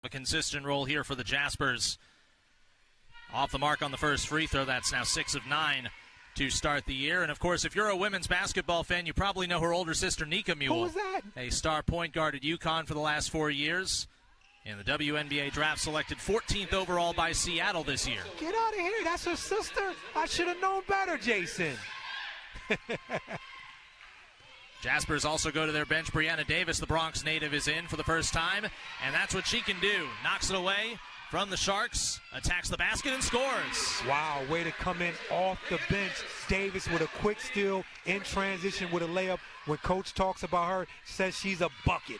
A consistent role here for the Jaspers. Off the mark on the first free throw. That's now 6 of 9 to start the year. And, of course, if you're a women's basketball fan, you probably know her older sister, Nika Mule. Who was that? A star point guard at UConn for the last 4 years. In the WNBA draft, selected 14th overall by Seattle this year. Get out of here. That's her sister. I should have known better, Jason. Jaspers also go to their bench. Brianna Davis, the Bronx native, is in for the first time, and that's what she can do. Knocks it away from the Sharks, attacks the basket, and scores. Wow, way to come in off the bench. Davis with a quick steal in transition with a layup. When Coach talks about her, says she's a bucket.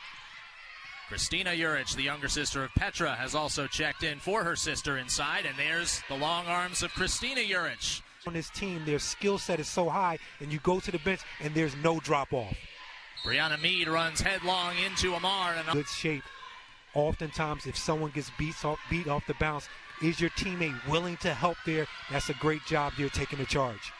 Christina Juric, the younger sister of Petra, has also checked in for her sister inside, and there's the long arms of Christina Juric. On this team, their skill set is so high, and you go to the bench, and there's no drop-off. Brianna Mead runs headlong into Amar. And good shape. Oftentimes, if someone gets beat off the bounce, is your teammate willing to help there? That's a great job there taking the charge.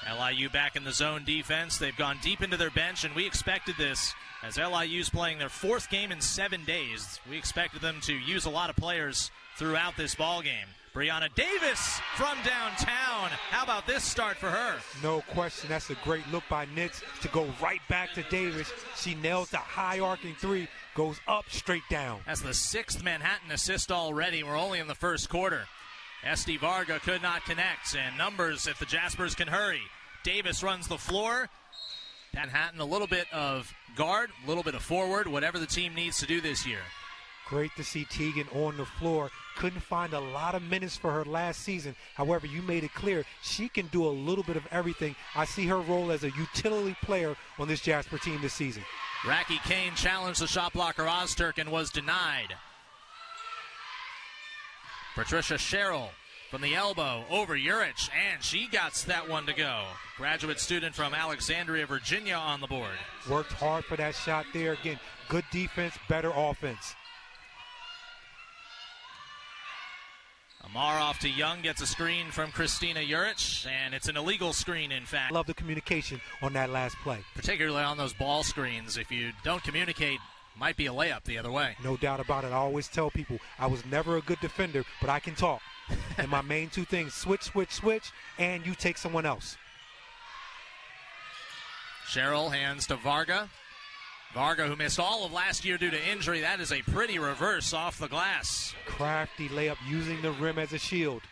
LIU back in the zone defense. They've gone deep into their bench, and we expected this. As LIU's playing their 4th game in 7 days, we expected them to use a lot of players throughout this ball game. Brianna Davis from downtown. How about this start for her? No question. That's a great look by Nitz to go right back to Davis. She nails the high arcing three, goes up, straight down. That's the 6th Manhattan assist already. We're only in the first quarter. Esty Varga could not connect, and numbers if the Jaspers can hurry. Davis runs the floor. Manhattan a little bit of guard, a little bit of forward, whatever the team needs to do this year. Great to see Teagan on the floor. Couldn't find a lot of minutes for her last season. However, you made it clear she can do a little bit of everything. I see her role as a utility player on this Jasper team this season. Raki Kane challenged the shot blocker Ozturk and was denied. Patricia Sherrill from the elbow over Juric, and she got that one to go. Graduate student from Alexandria, Virginia on the board. Worked hard for that shot there. Again, good defense, better offense. Amar off to Young, gets a screen from Christina Juric, and it's an illegal screen, in fact. Love the communication on that last play. Particularly on those ball screens. If you don't communicate, might be a layup the other way. No doubt about it. I always tell people I was never a good defender, but I can talk. And my main 2 things, switch, switch, switch, and you take someone else. Sherrill hands to Varga. Varga, who missed all of last year due to injury. That is a pretty reverse off the glass. Crafty layup using the rim as a shield.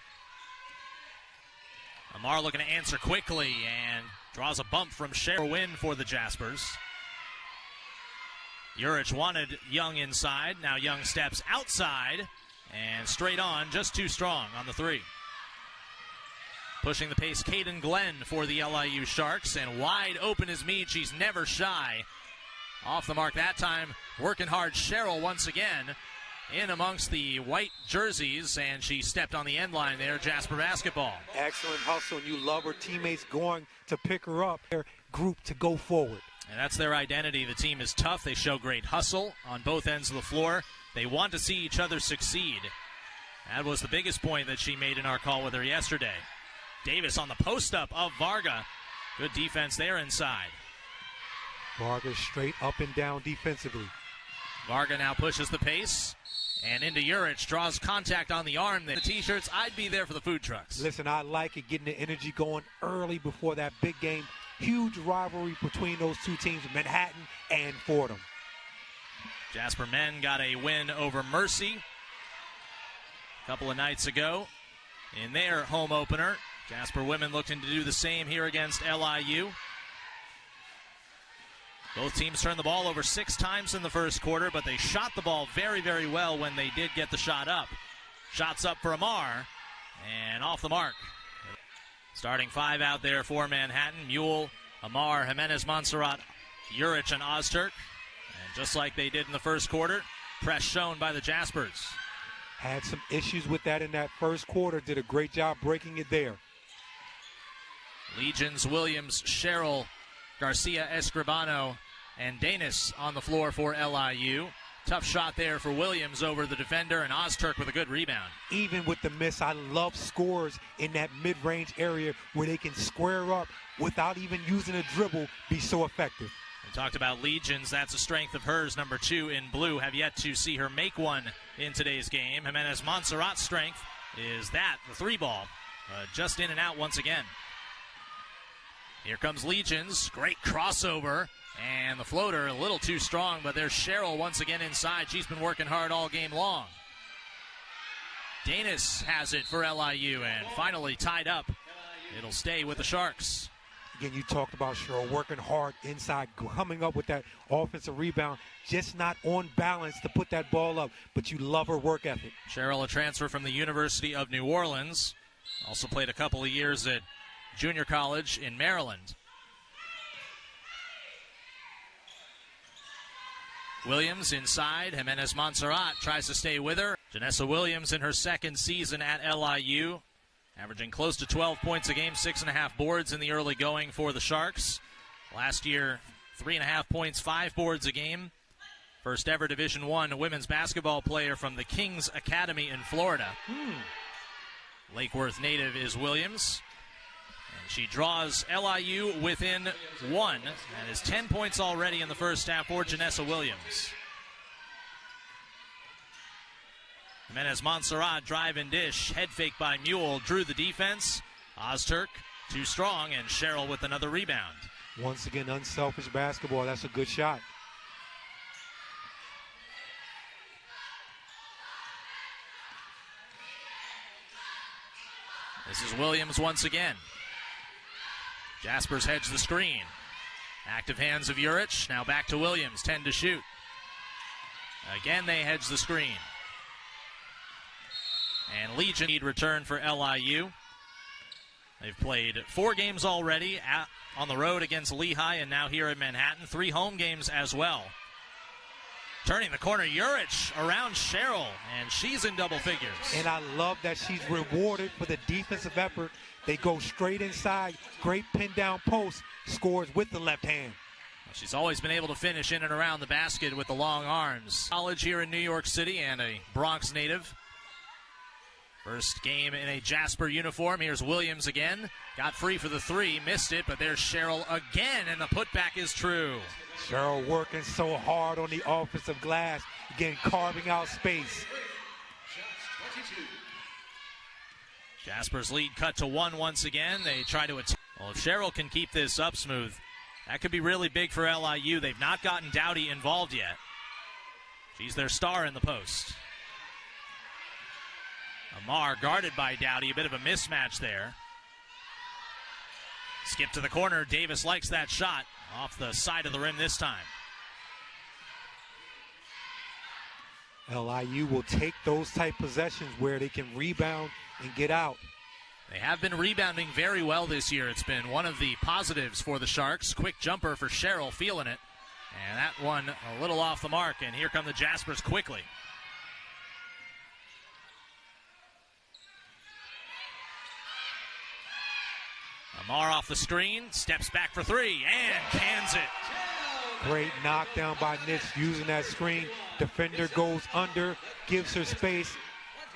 Amar looking to answer quickly and draws a bump from Sherrill. Win for the Jaspers. Juric wanted Young inside. Now Young steps outside and straight on, just too strong on the 3. Pushing the pace, Kaden Glenn for the LIU Sharks, and wide open is Mead. She's never shy. Off the mark that time, working hard. Sherrill once again in amongst the white jerseys, and she stepped on the end line there. Jasper basketball. Excellent hustle, and you love her teammates going to pick her up. Their group to go forward. And that's their identity. The team is tough. They show great hustle on both ends of the floor. They want to see each other succeed. That was the biggest point that she made in our call with her yesterday. Davis on the post-up of Varga. Good defense there inside. Varga straight up and down defensively. Varga now pushes the pace and into Juric, draws contact on the arm there. The T-shirts, I'd be there for the food trucks. Listen, I like it, getting the energy going early before that big game. Huge rivalry between those 2 teams, Manhattan and Fordham. Jasper men got a win over Mercy a couple of nights ago in their home opener. Jasper women looking to do the same here against LIU. Both teams turned the ball over 6 times in the first quarter, but they shot the ball very, very well when they did get the shot up. Shots up for Amar, and off the mark. Starting 5 out there for Manhattan. Mule, Amar, Jimenez, Montserrat, Juric, and Ozturk. And just like they did in the first quarter, press shown by the Jaspers. Had some issues with that in that first quarter. Did a great job breaking it there. Legions, Williams, Sherrill, Garcia, Escribano, and Danis on the floor for LIU. Tough shot there for Williams over the defender, and Ozturk with a good rebound. Even with the miss, I love scores in that mid-range area where they can square up without even using a dribble, be so effective. Talked about Legions. That's a strength of hers. Number 2 in blue. Have yet to see her make one in today's game. Jimenez Montserrat's strength is that, the 3-ball. Just in and out once again. Here comes Legions. Great crossover. And the floater a little too strong, but there's Sherrill once again inside. She's been working hard all game long. Danis has it for LIU and finally tied up. It'll stay with the Sharks. Again, you talked about Sherrill working hard inside, coming up with that offensive rebound, just not on balance to put that ball up, but you love her work ethic. Sherrill, a transfer from the University of New Orleans, also played a couple of years at junior college in Maryland. Williams inside. Jimenez Montserrat tries to stay with her. Janessa Williams in her second season at LIU, averaging close to 12 points a game, 6.5 boards in the early going for the Sharks. Last year, 3.5 points, 5 boards a game. First ever Division I women's basketball player from the Kings Academy in Florida. Lake Worth native is Williams. And she draws LIU within 1. That is 10 points already in the first half for Janessa Williams. Jimenez Montserrat drive and dish. Head fake by Mule. Drew the defense. Ozturk too strong, and Sherrill with another rebound. Once again, unselfish basketball. That's a good shot. This is Williams once again. Jaspers hedge the screen. Active hands of Urich. Now back to Williams. 10 to shoot. Again, they hedge the screen. And Legion need return for LIU. They've played 4 games already on the road against Lehigh and now here in Manhattan. 3 home games as well. Turning the corner, Urich around Sherrill, and she's in double figures. And I love that she's rewarded for the defensive effort. They go straight inside, great pin down post, scores with the left hand. She's always been able to finish in and around the basket with the long arms. College here in New York City and a Bronx native. First game in a Jasper uniform. Here's Williams again. Got free for the 3, missed it, but there's Sherrill again, and the putback is true. Sherrill working so hard on the offensive glass, again carving out space. Jasper's lead cut to 1 once again. They try to attack. Well, if Sherrill can keep this up smooth, that could be really big for LIU. They've not gotten Dowdy involved yet. She's their star in the post. Amar guarded by Dowdy, a bit of a mismatch there. Skip to the corner. Davis likes that shot. Off the side of the rim this time. LIU will take those type possessions where they can rebound and get out. They have been rebounding very well this year. It's been one of the positives for the Sharks. Quick jumper for Sherrill, feeling it. And that one a little off the mark, and here come the Jaspers quickly. Amar off the screen, steps back for 3, and cans it. Great knockdown by Nitz using that screen. Defender goes under, gives her space,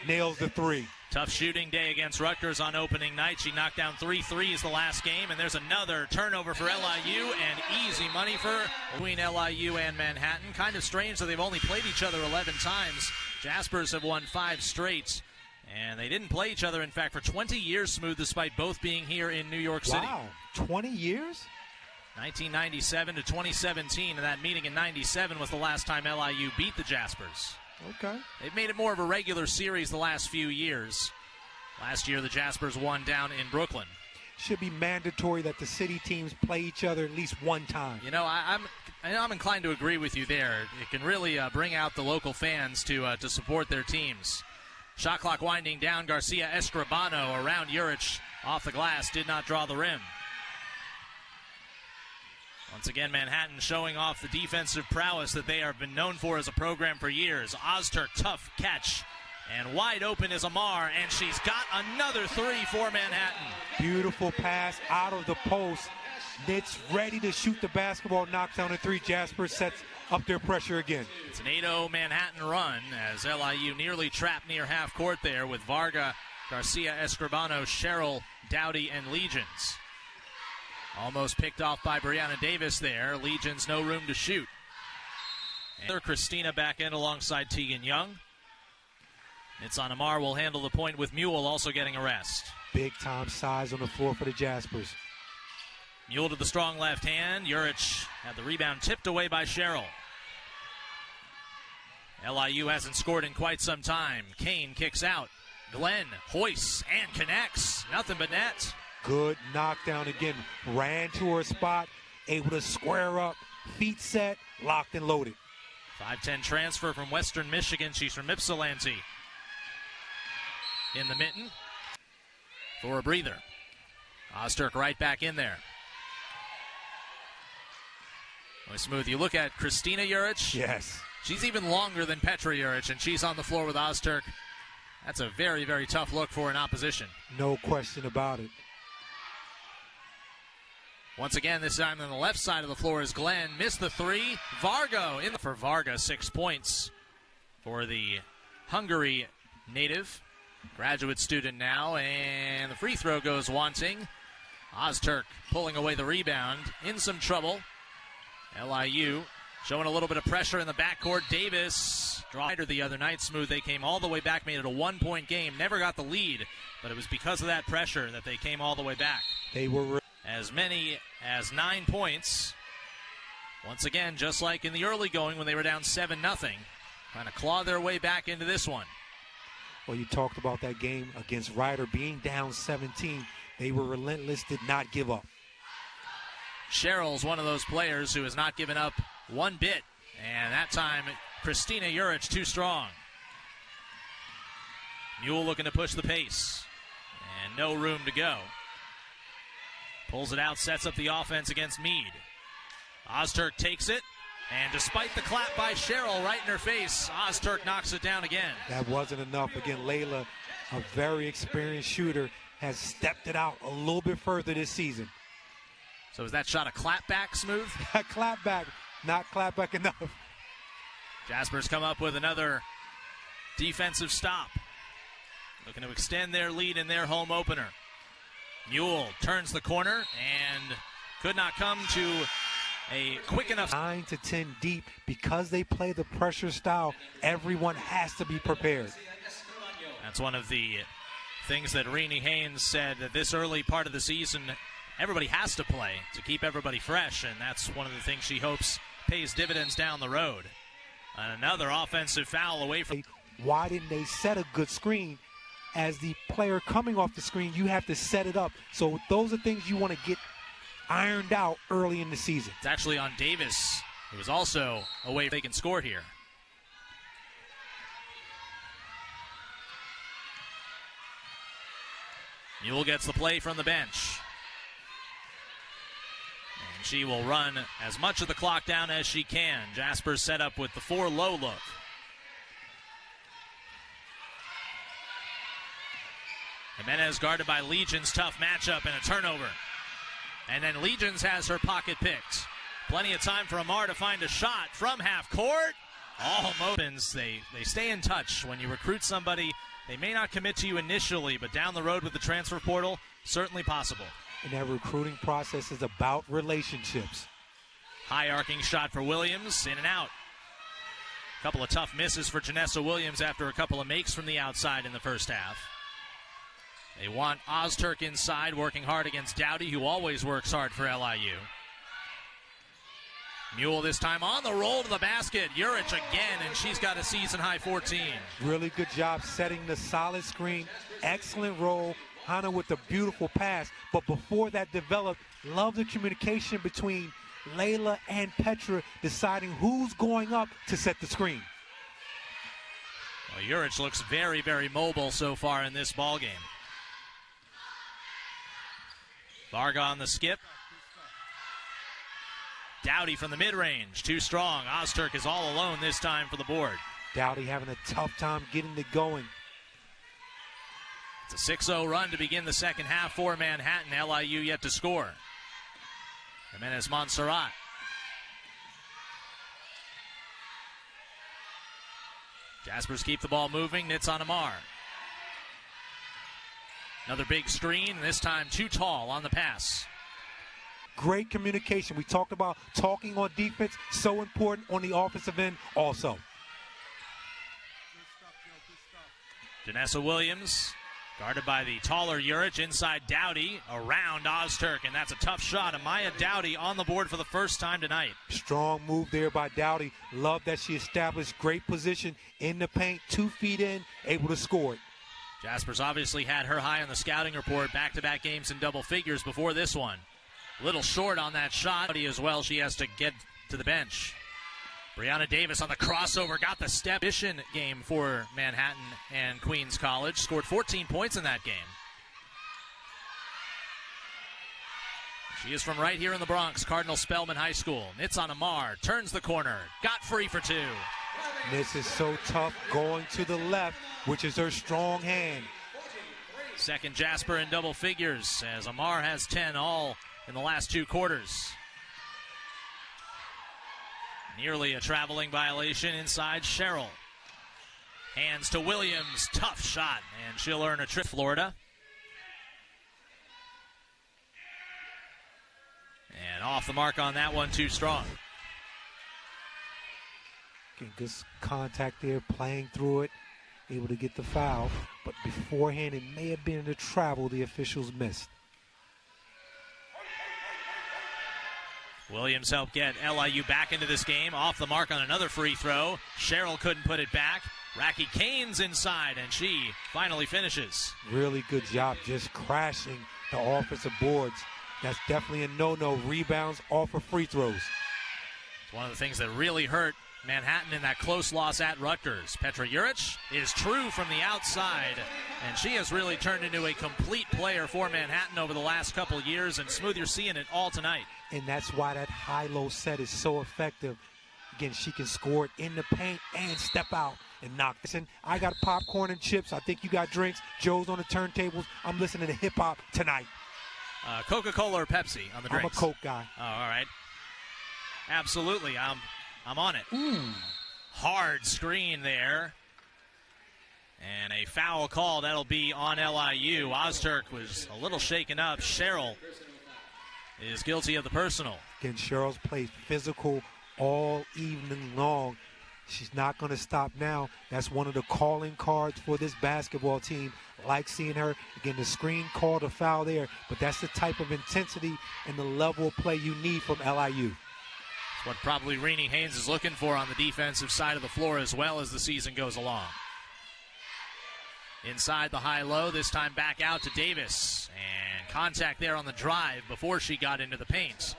nails the 3. Tough shooting day against Rutgers on opening night. She knocked down 3 threes the last game, and there's another turnover for LIU, and easy money for between LIU and Manhattan. Kind of strange that they've only played each other 11 times. Jaspers have won 5 straight. And they didn't play each other, in fact, for 20 years smooth, despite both being here in New York City. Wow, 20 years? 1997 to 2017, and that meeting in 97 was the last time LIU beat the Jaspers. Okay. They've made it more of a regular series the last few years. Last year, the Jaspers won down in Brooklyn. Should be mandatory that the city teams play each other at least one time. You know, I'm inclined to agree with you there. It can really bring out the local fans to support their teams. Shot clock winding down. Garcia Escribano around Urich off the glass, did not draw the rim. Once again, Manhattan showing off the defensive prowess that they have been known for as a program for years. Ozturk, tough catch. And wide open is Amar, and she's got another 3 for Manhattan. Beautiful pass out of the post. Nitz ready to shoot the basketball, knocks down a 3. Jasper sets up their pressure again. It's an 8-0 Manhattan run as LIU nearly trapped near half court there with Varga, Garcia Escribano, Sherrill, Dowdy, and Legions. Almost picked off by Brianna Davis there. Legion's no room to shoot. And Christina back in alongside Tegan Young. Nitzan Amar will handle the point with Mule also getting a rest. Big time size on the floor for the Jaspers. Mule to the strong left hand. Juric had the rebound tipped away by Sherrill. LIU hasn't scored in quite some time. Kane kicks out. Glenn hoists and connects. Nothing but net. Good knockdown again. Ran to her spot, able to square up, feet set, locked and loaded. 5'10" transfer from Western Michigan. She's from Ypsilanti. In the mitten for a breather. Ozturk right back in there. Really smooth. You look at Christina Juric. Yes. She's even longer than Petra Juric, and she's on the floor with Ozturk. That's a very, very tough look for an opposition. No question about it. Once again, this time on the left side of the floor is Glenn. Missed the three. Vargo in for Varga, 6 points for the Hungary native. Graduate student now, and the free throw goes wanting. Ozturk pulling away the rebound. In some trouble. LIU showing a little bit of pressure in the backcourt. Davis dropped the other night. Smooth. They came all the way back, made it a 1-point game. Never got the lead, but it was because of that pressure that they came all the way back. They were as many as 9 points. Once again, just like in the early going when they were down 7-0, trying to claw their way back into this one. Well, you talked about that game against Ryder being down 17. They were relentless, did not give up. Sherrill's one of those players who has not given up one bit. And that time, Christina Juric too strong. Mule looking to push the pace. And no room to go. Pulls it out, sets up the offense against Meade. Ozturk takes it. And despite the clap by Sherrill right in her face, Ozturk knocks it down again. That wasn't enough. Again, Layla, a very experienced shooter, has stepped it out a little bit further this season. So is that shot a clap back, Smooth? Clap back, not clap back enough. Jaspers come up with another defensive stop. Looking to extend their lead in their home opener. Mule turns the corner and could not come to a quick enough. 9 to 10 deep. Because they play the pressure style, everyone has to be prepared. That's one of the things that Renee Haynes said, that this early part of the season, everybody has to play to keep everybody fresh, and that's one of the things she hopes pays dividends down the road. Another offensive foul away from. Why didn't they set a good screen? As the player coming off the screen, you have to set it up. So those are things you want to get ironed out early in the season. It's actually on Davis, who is also away if they can score here. Mule gets the play from the bench. And she will run as much of the clock down as she can. Jaspers set up with the 4-low look. Jimenez guarded by Legion's tough matchup and a turnover. And then Legion's has her pocket picked. Plenty of time for Amar to find a shot from half court. Almost. They stay in touch. When you recruit somebody, they may not commit to you initially, but down the road with the transfer portal, certainly possible. And that recruiting process is about relationships. High arcing shot for Williams, in and out. A couple of tough misses for Janessa Williams after a couple of makes from the outside in the first half. They want Ozturk inside, working hard against Dowdy, who always works hard for LIU. Mule this time on the roll to the basket. Juric again, and she's got a season-high 14. Really good job setting the solid screen. Excellent roll. Hannah with the beautiful pass. But before that developed, love the communication between Layla and Petra deciding who's going up to set the screen. Well, Juric looks very, very mobile so far in this ballgame. Varga on the skip. Dowdy from the mid-range, too strong. Ozturk is all alone this time for the board. Dowdy having a tough time getting it going. It's a 6-0 run to begin the second half for Manhattan. LIU yet to score. Jimenez Montserrat. Jaspers keep the ball moving. Nitzan Amar. Another big screen, this time too tall on the pass. great communication. We talked about talking on defense, so important on the offensive end also. Janessa Williams, guarded by the taller Urich, inside Dowdy, around Ozturk, and that's a tough shot. Amaya Dowdy on the board for the first time tonight. Strong move there by Dowdy. Love that she established great position in the paint, 2 feet in, able to score it. Jasper's obviously had her high on the scouting report, back-to-back games in double figures before this one. Little short on that shot as well. She has to get to the bench. Brianna Davis on the crossover, got the step. Mission game for Manhattan and Queens College. Scored 14 points in that game. She is from right here in the Bronx, Cardinal Spellman High School. Nits on Amar, turns the corner, got free for 2. This is so tough going to the left, which is her strong hand. Second Jasper in double figures as Amar has 10 all in the last 2 quarters. Nearly a traveling violation inside Sherrill. Hands to Williams, tough shot, and she'll earn a trip. Florida. And off the mark on that one, too strong. Good contact there, playing through it, able to get the foul. But beforehand, it may have been the travel the officials missed. Williams helped get LIU back into this game. Off the mark on another free throw. Sherrill couldn't put it back. Racky Kane's inside, and she finally finishes. Really good job just crashing the offensive boards. That's definitely a no-no. Rebounds off of free throws. It's one of the things that really hurt Manhattan in that close loss at Rutgers. Petra Urich is true from the outside, and she has really turned into a complete player for Manhattan over the last couple of years, and Smooth, you're seeing it all tonight. And that's why that high-low set is so effective. Again, she can score it in the paint and step out and knock this in. I got popcorn and chips. I think you got drinks. Joe's on the turntables. I'm listening to hip-hop tonight. Coca-Cola or Pepsi on the drinks? I'm a Coke guy. Oh, all right. Absolutely. I'm on it. Hard screen there. And a foul call. That'll be on LIU. Ozturk was a little shaken up. Sherrill is guilty of the personal. Again, Sherrill's played physical all evening long. She's not going to stop now. That's one of the calling cards for this basketball team. Like seeing her. Again, the screen called a foul there, but that's the type of intensity and the level of play you need from LIU. It's what probably Renee Haynes is looking for on the defensive side of the floor as well as the season goes along. Inside the high-low, this time back out to Davis. And contact there on the drive before she got into the paint.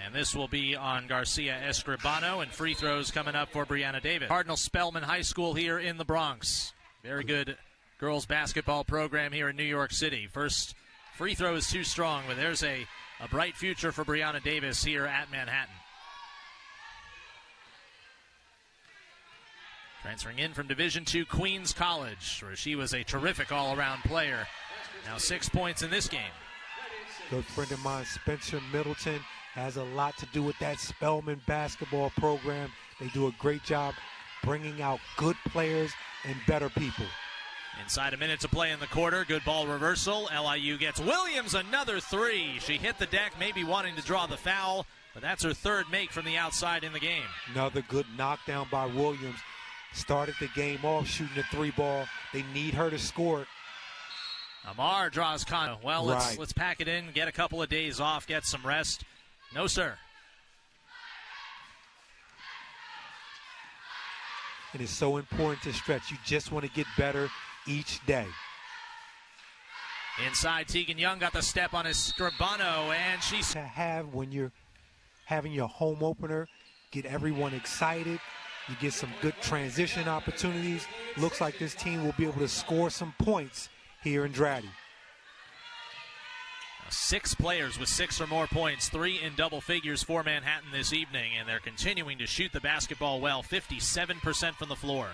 And this will be on Garcia Escribano, and free throws coming up for Brianna Davis. Cardinal Spellman High School here in the Bronx. Very good girls basketball program here in New York City. First free throw is too strong, but there's a bright future for Brianna Davis here at Manhattan. Transferring in from Division II Queens College, where she was a terrific all-around player. Now 6 points in this game. Good friend of mine, Spencer Middleton, has a lot to do with that Spellman basketball program. They do a great job bringing out good players and better people. Inside a minute to play in the quarter. Good ball reversal. LIU gets Williams another 3. She hit the deck, maybe wanting to draw the foul, but that's her third make from the outside in the game. Another good knockdown by Williams. Started the game off shooting the 3 ball. They need her to score it. Amar draws Kano. Well, Right. let's pack it in, get a couple of days off, get some rest. No, sir. It is so important to stretch. You just want to get better each day. Inside, Tegan Young got the step on his Scribano, and she's To have when you're having your home opener, get everyone excited. You get some good transition opportunities. Looks like this team will be able to score some points here in Draddy. 6 players with 6 or more points, 3 in double figures for Manhattan this evening, and they're continuing to shoot the basketball well, 57% from the floor.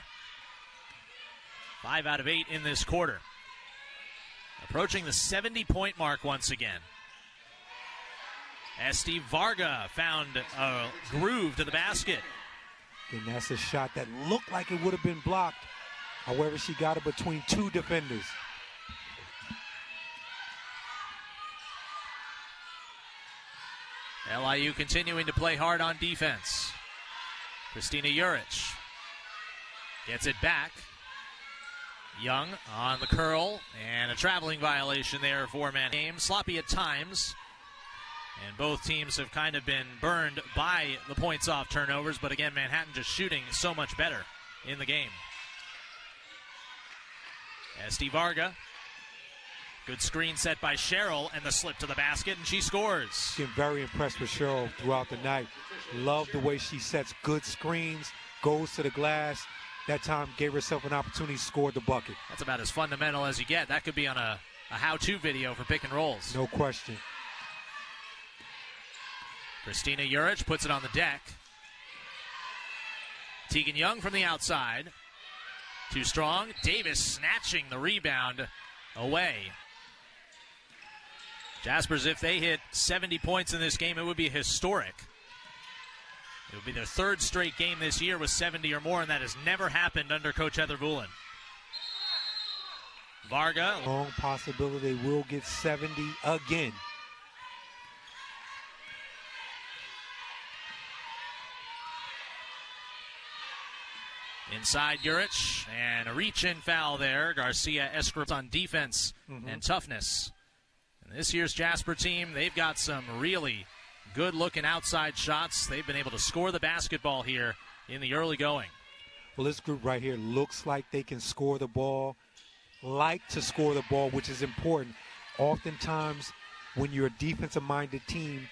5 out of 8 in this quarter. Approaching the 70-point mark once again. Esti Varga found a groove to the basket. And that's a shot that looked like it would have been blocked. However, she got it between 2 defenders. LIU continuing to play hard on defense. Christina Juric gets it back. Young on the curl, and a traveling violation there for Manhattan. Sloppy at times, and both teams have kind of been burned by the points off turnovers, but again, Manhattan just shooting so much better in the game. Esti Varga, good screen set by Sherrill, and the slip to the basket, and she scores. Been very impressed with Sherrill throughout the night. Love the way she sets good screens, goes to the glass. That time gave herself an opportunity, scored the bucket. That's about as fundamental as you get. That could be on a how-to video for pick and rolls. No question. Christina Juric puts it on the deck. Tegan Young from the outside. Too strong. Davis snatching the rebound away. Jaspers, if they hit 70 points in this game, it would be historic. It would be their third straight game this year with 70 or more, and that has never happened under Coach Heather Vullin. Varga. Long possibility they will get 70 again. Inside Juric, and a reach-in foul there. Garcia Escrits on defense and toughness. And this year's Jasper team, they've got some really good-looking outside shots. They've been able to score the basketball here in the early going. Well, this group right here looks like they can score the ball, like to score the ball, which is important. Oftentimes, when you're a defensive-minded team,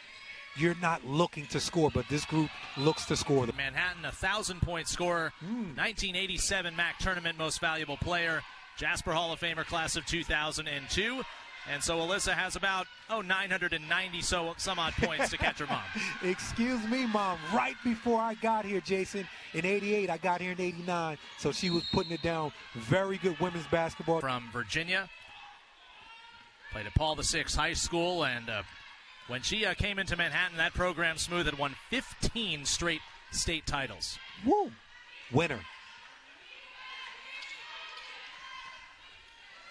you're not looking to score, but this group looks to score. Manhattan, 1,000-point scorer, 1987 MAC Tournament Most Valuable Player, Jasper Hall of Famer class of 2002. And so Alyssa has about, 990 some odd points to catch her mom. Excuse me, Mom. Right before I got here, Jason, in 88, I got here in 89. So she was putting it down. Very good women's basketball. From Virginia. Played at Paul VI High School. And when she came into Manhattan, that program smooth had won 15 straight state titles. Woo! Winner.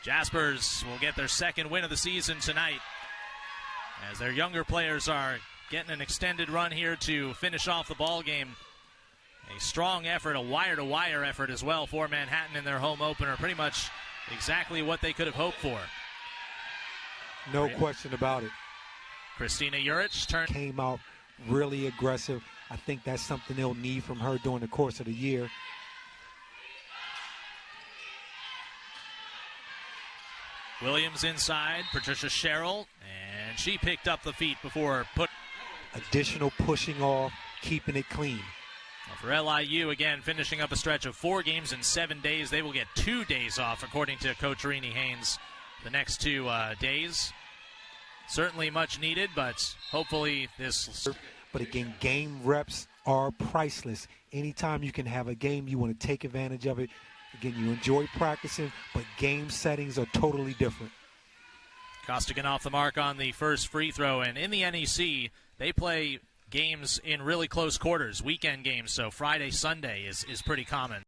Jaspers will get their second win of the season tonight as their younger players are getting an extended run here to finish off the ball game. A strong effort, a wire-to-wire effort as well for Manhattan in their home opener. Pretty much exactly what they could have hoped for. No question about it. Christina Juric came out really aggressive. I think that's something they'll need from her during the course of the year. Williams inside, Patricia Sherrill, and she picked up the feet before additional pushing off, keeping it clean. Well, for LIU, again, finishing up a stretch of 4 games in 7 days. They will get 2 days off, according to Coach Rini Haynes, the next 2 days. Certainly much needed, but hopefully this... But again, game reps are priceless. Anytime you can have a game, you want to take advantage of it. Again, you enjoy practicing, but game settings are totally different. Costigan off the mark on the first free throw, and in the NEC, they play games in really close quarters, weekend games, so Friday, Sunday is pretty common.